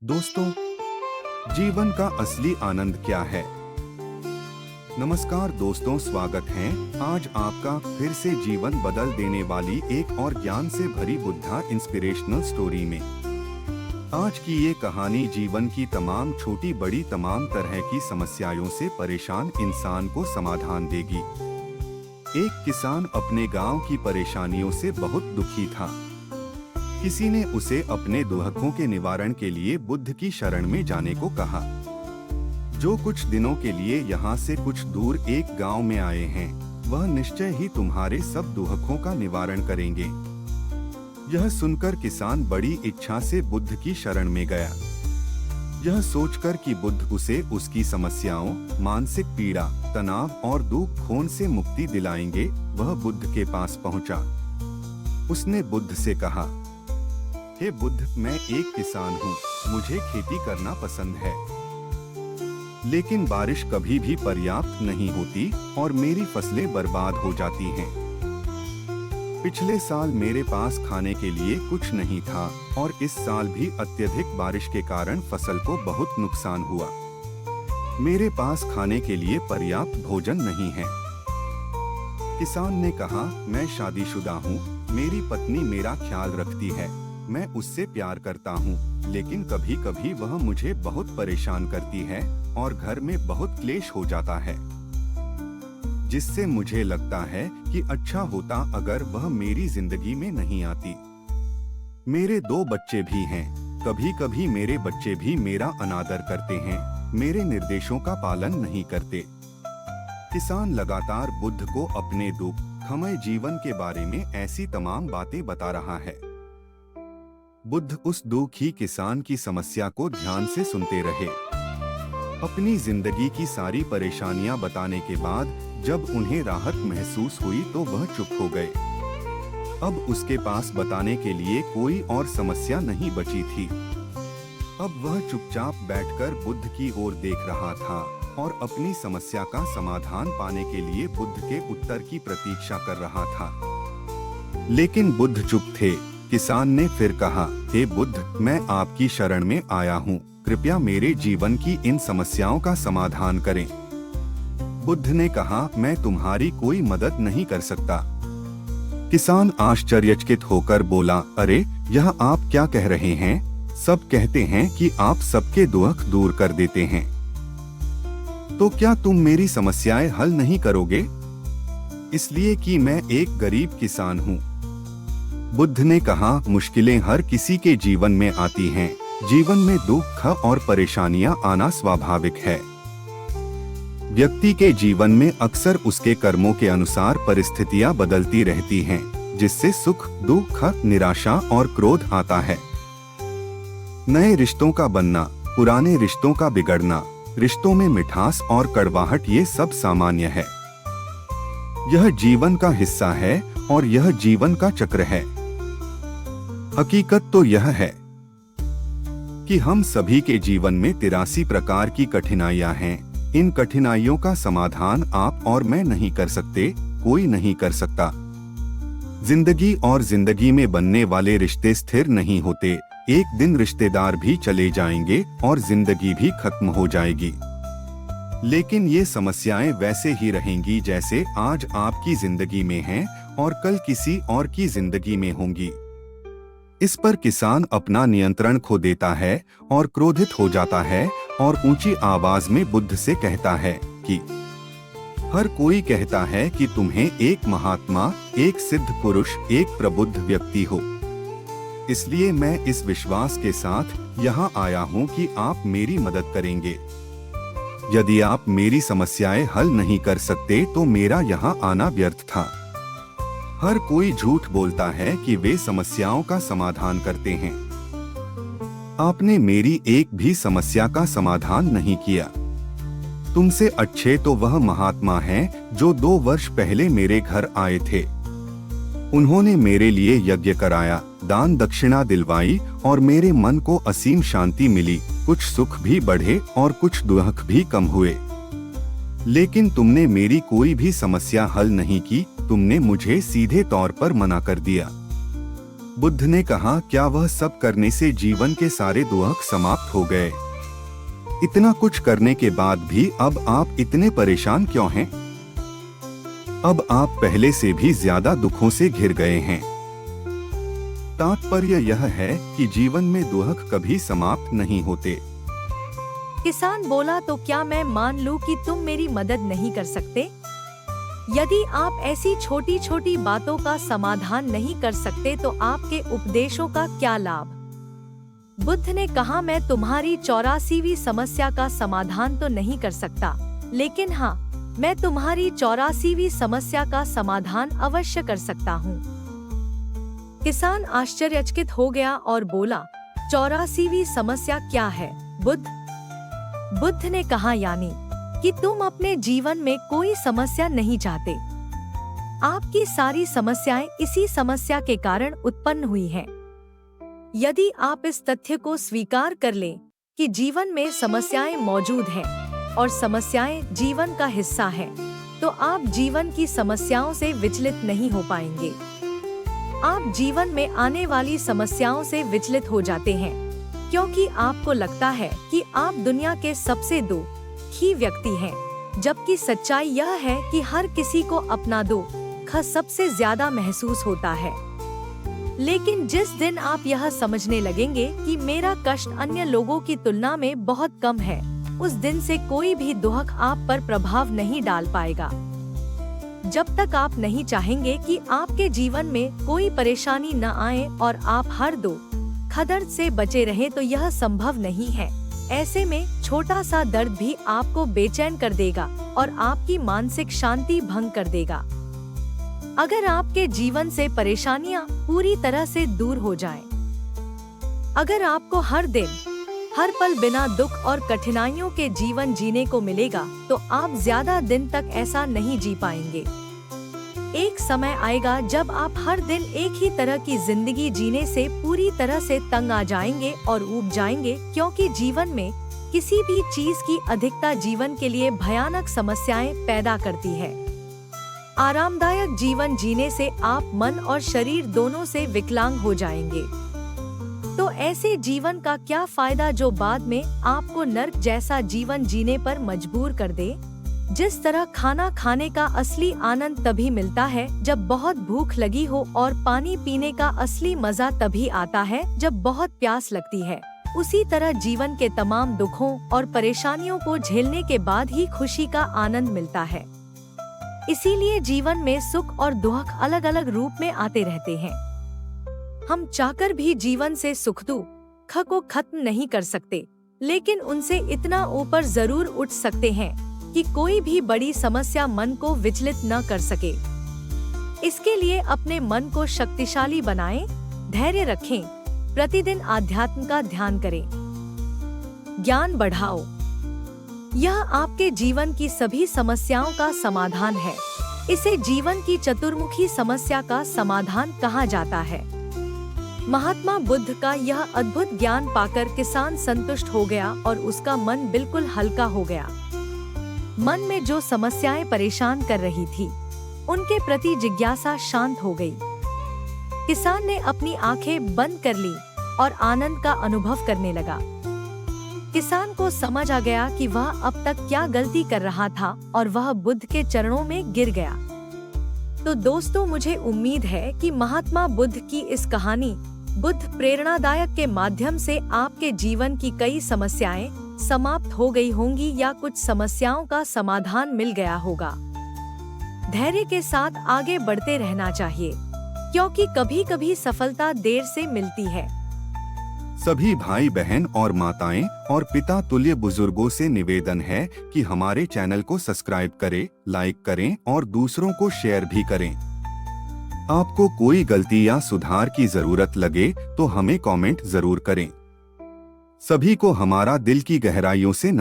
दोस्तों, जीवन का असली आनंद क्या है? नमस्कार दोस्तों, स्वागत है आज आपका फिर से जीवन बदल देने वाली एक और ज्ञान से भरी बुद्धा इंस्पिरेशनल स्टोरी में। आज की ये कहानी जीवन की तमाम छोटी बड़ी तमाम तरह की समस्याओं से परेशान इंसान को समाधान देगी। एक किसान अपने गांव की परेशानियों से बहुत दुखी था। किसी ने उसे अपने दुखों के निवारण के लिए बुद्ध की शरण में जाने को कहा, जो कुछ दिनों के लिए यहाँ से कुछ दूर एक गांव में आए हैं, वह निश्चय ही तुम्हारे सब दुखों का निवारण करेंगे। यह सुनकर किसान बड़ी इच्छा से बुद्ध की शरण में गया। यह सोचकर कि बुद्ध उसे उसकी समस्याओं, मानसिक पीड़ा, तनाव और दुख खोन से मुक्ति दिलाएंगे, वह बुद्ध के पास पहुंचा। उसने बुद्ध से कहा, हे बुद्ध, मैं एक किसान हूँ, मुझे खेती करना पसंद है, लेकिन बारिश कभी भी पर्याप्त नहीं होती और मेरी फसलें बर्बाद हो जाती हैं। पिछले साल मेरे पास खाने के लिए कुछ नहीं था और इस साल भी अत्यधिक बारिश के कारण फसल को बहुत नुकसान हुआ। मेरे पास खाने के लिए पर्याप्त भोजन नहीं है। किसान ने कहा, मैं शादीशुदा हूँ, मेरी पत्नी मेरा ख्याल रखती है, मैं उससे प्यार करता हूँ, लेकिन कभी कभी वह मुझे बहुत परेशान करती है और घर में बहुत क्लेश हो जाता है, जिससे मुझे लगता है कि अच्छा होता अगर वह मेरी जिंदगी में नहीं आती। मेरे 2 बच्चे भी हैं, कभी कभी मेरे बच्चे भी मेरा अनादर करते हैं, मेरे निर्देशों का पालन नहीं करते। किसान लगातार बुद्ध को अपने दुखमय जीवन के बारे में ऐसी तमाम बातें बता रहा है। बुद्ध उस दुखी किसान की समस्या को ध्यान से सुनते रहे। अपनी जिंदगी की सारी परेशानियां बताने के बाद जब उन्हें राहत महसूस हुई तो वह चुप हो गए। अब उसके पास बताने के लिए कोई और समस्या नहीं बची थी। अब वह चुपचाप बैठकर बुद्ध की ओर देख रहा था और अपनी समस्या का समाधान पाने के लिए बुद्ध के उत्तर की प्रतीक्षा कर रहा था। लेकिन बुद्ध चुप थे। किसान ने फिर कहा, हे बुद्ध, मैं आपकी शरण में आया हूँ, कृपया मेरे जीवन की इन समस्याओं का समाधान करें। बुद्ध ने कहा, मैं तुम्हारी कोई मदद नहीं कर सकता। किसान आश्चर्यचकित होकर बोला, अरे, यह आप क्या कह रहे हैं? सब कहते हैं कि आप सबके दुख दूर कर देते हैं, तो क्या तुम मेरी समस्याएं हल नहीं करोगे? इसलिए कि मैं एक गरीब किसान हूँ। बुद्ध ने कहा, मुश्किलें हर किसी के जीवन में आती हैं। जीवन में दुख और परेशानियां आना स्वाभाविक है। व्यक्ति के जीवन में अक्सर उसके कर्मों के अनुसार परिस्थितियां बदलती रहती हैं, जिससे सुख, दुख, निराशा और क्रोध आता है। नए रिश्तों का बनना, पुराने रिश्तों का बिगड़ना, रिश्तों में मिठास और कड़वाहट, ये सब सामान्य है। यह जीवन का हिस्सा है और यह जीवन का चक्र है। हकीकत तो यह है कि हम सभी के जीवन में 83 प्रकार की कठिनाइयां हैं। इन कठिनाइयों का समाधान आप और मैं नहीं कर सकते, कोई नहीं कर सकता। जिंदगी और जिंदगी में बनने वाले रिश्ते स्थिर नहीं होते। एक दिन रिश्तेदार भी चले जाएंगे और जिंदगी भी खत्म हो जाएगी। लेकिन ये समस्याएं वैसे ही रहेंगी जैसे आज आपकी जिंदगी में हैं और कल किसी और की जिंदगी में होंगी। इस पर किसान अपना नियंत्रण खो देता है और क्रोधित हो जाता है और ऊंची आवाज में बुद्ध से कहता है कि हर कोई कहता है कि तुम्हें एक महात्मा, एक सिद्ध पुरुष, एक प्रबुद्ध व्यक्ति हो। इसलिए मैं इस विश्वास के साथ यहाँ आया हूँ कि आप मेरी मदद करेंगे। यदि आप मेरी समस्याएं हल नहीं कर सकते तो मेरा यहाँ आना व्यर्थ था। हर कोई झूठ बोलता है कि वे समस्याओं का समाधान करते हैं। आपने मेरी एक भी समस्या का समाधान नहीं किया। तुमसे अच्छे तो वह महात्मा हैं जो 2 वर्ष पहले मेरे घर आए थे। उन्होंने मेरे लिए यज्ञ कराया, दान दक्षिणा दिलवाई और मेरे मन को असीम शांति मिली। कुछ सुख भी बढ़े और कुछ दुख भी कम हुए। लेकिन तुमने मेरी कोई भी समस्या हल नहीं की। तुमने मुझे सीधे तौर पर मना कर दिया। बुद्ध ने कहा, क्या वह सब करने से जीवन के सारे दुख समाप्त हो गए? इतना कुछ करने के बाद भी अब आप इतने परेशान क्यों हैं? अब आप पहले से भी ज्यादा दुखों से घिर गए हैं। तात्पर्य यह है कि जीवन में दुख कभी समाप्त नहीं होते। किसान बोला, तो क्या मैं मान लूं कि तुम मेरी मदद नहीं कर सकते? यदि आप ऐसी छोटी छोटी बातों का समाधान नहीं कर सकते तो आपके उपदेशों का क्या लाभ? बुद्ध ने कहा, मैं तुम्हारी 84वीं समस्या का समाधान तो नहीं कर सकता, लेकिन हाँ, मैं तुम्हारी 84वीं समस्या का समाधान अवश्य कर सकता हूँ। किसान आश्चर्यचकित हो गया और बोला, 84वीं समस्या क्या है बुद्ध? बुद्ध ने कहा, यानी कि तुम अपने जीवन में कोई समस्या नहीं चाहते। आपकी सारी समस्याएं इसी समस्या के कारण उत्पन्न हुई हैं। यदि आप इस तथ्य को स्वीकार कर लें कि जीवन में समस्याएं मौजूद हैं और समस्याएं जीवन का हिस्सा हैं, तो आप जीवन की समस्याओं से विचलित नहीं हो पाएंगे। आप जीवन में आने वाली समस्याओं से विचलित हो जाते हैं क्योंकि आपको लगता है कि आप दुनिया के सबसे दुखी व्यक्ति हैं, जबकि सच्चाई यह है कि हर किसी को अपना दुख सबसे ज्यादा महसूस होता है। लेकिन जिस दिन आप यह समझने लगेंगे कि मेरा कष्ट अन्य लोगों की तुलना में बहुत कम है, उस दिन से कोई भी दुख आप पर प्रभाव नहीं डाल पाएगा। जब तक आप नहीं चाहेंगे कि आपके जीवन में कोई परेशानी न आए और आप हर दुख से बचे रहें, तो यह संभव नहीं है। ऐसे में छोटा सा दर्द भी आपको बेचैन कर देगा और आपकी मानसिक शांति भंग कर देगा। अगर आपके जीवन से परेशानियां पूरी तरह से दूर हो जाएं, अगर आपको हर दिन हर पल बिना दुख और कठिनाइयों के जीवन जीने को मिलेगा, तो आप ज्यादा दिन तक ऐसा नहीं जी पाएंगे। एक समय आएगा जब आप हर दिन एक ही तरह की जिंदगी जीने से पूरी तरह से तंग आ जाएंगे और ऊब जाएंगे, क्योंकि जीवन में किसी भी चीज की अधिकता जीवन के लिए भयानक समस्याएं पैदा करती है। आरामदायक जीवन जीने से आप मन और शरीर दोनों से विकलांग हो जाएंगे। तो ऐसे जीवन का क्या फायदा जो बाद में आपको नर्क जैसा जीवन जीने पर मजबूर कर दे? जिस तरह खाना खाने का असली आनंद तभी मिलता है जब बहुत भूख लगी हो और पानी पीने का असली मजा तभी आता है जब बहुत प्यास लगती है, उसी तरह जीवन के तमाम दुखों और परेशानियों को झेलने के बाद ही खुशी का आनंद मिलता है। इसीलिए जीवन में सुख और दुख अलग अलग रूप में आते रहते हैं। हम चाहकर भी जीवन से सुख दुख को खत्म नहीं कर सकते, लेकिन उनसे इतना ऊपर जरूर उठ सकते हैं कि कोई भी बड़ी समस्या मन को विचलित न कर सके। इसके लिए अपने मन को शक्तिशाली बनाएं, धैर्य रखें, प्रतिदिन आध्यात्म का ध्यान करें, ज्ञान बढ़ाओ। यह आपके जीवन की सभी समस्याओं का समाधान है। इसे जीवन की चतुर्मुखी समस्या का समाधान कहा जाता है। महात्मा बुद्ध का यह अद्भुत ज्ञान पाकर किसान संतुष्ट हो गया और उसका मन बिल्कुल हल्का हो गया। मन में जो समस्याएं परेशान कर रही थी, उनके प्रति जिज्ञासा शांत हो गई। किसान ने अपनी आंखें बंद कर ली और आनंद का अनुभव करने लगा। किसान को समझ आ गया कि वह अब तक क्या गलती कर रहा था और वह बुद्ध के चरणों में गिर गया। तो दोस्तों, मुझे उम्मीद है कि महात्मा बुद्ध की इस कहानी बुद्ध प्रेरणादायक के माध्यम से आपके जीवन की कई समस्याएं समाप्त हो गई होंगी या कुछ समस्याओं का समाधान मिल गया होगा। धैर्य के साथ आगे बढ़ते रहना चाहिए, क्योंकि कभी कभी सफलता देर से मिलती है। सभी भाई बहन और माताएं और पिता तुल्य बुजुर्गों से निवेदन है कि हमारे चैनल को सब्सक्राइब करें, लाइक करें और दूसरों को शेयर भी करें। आपको कोई गलती या सुधार की जरूरत लगे तो हमें कमेंट जरूर करें। सभी को हमारा दिल की गहराइयों से नमस्कार।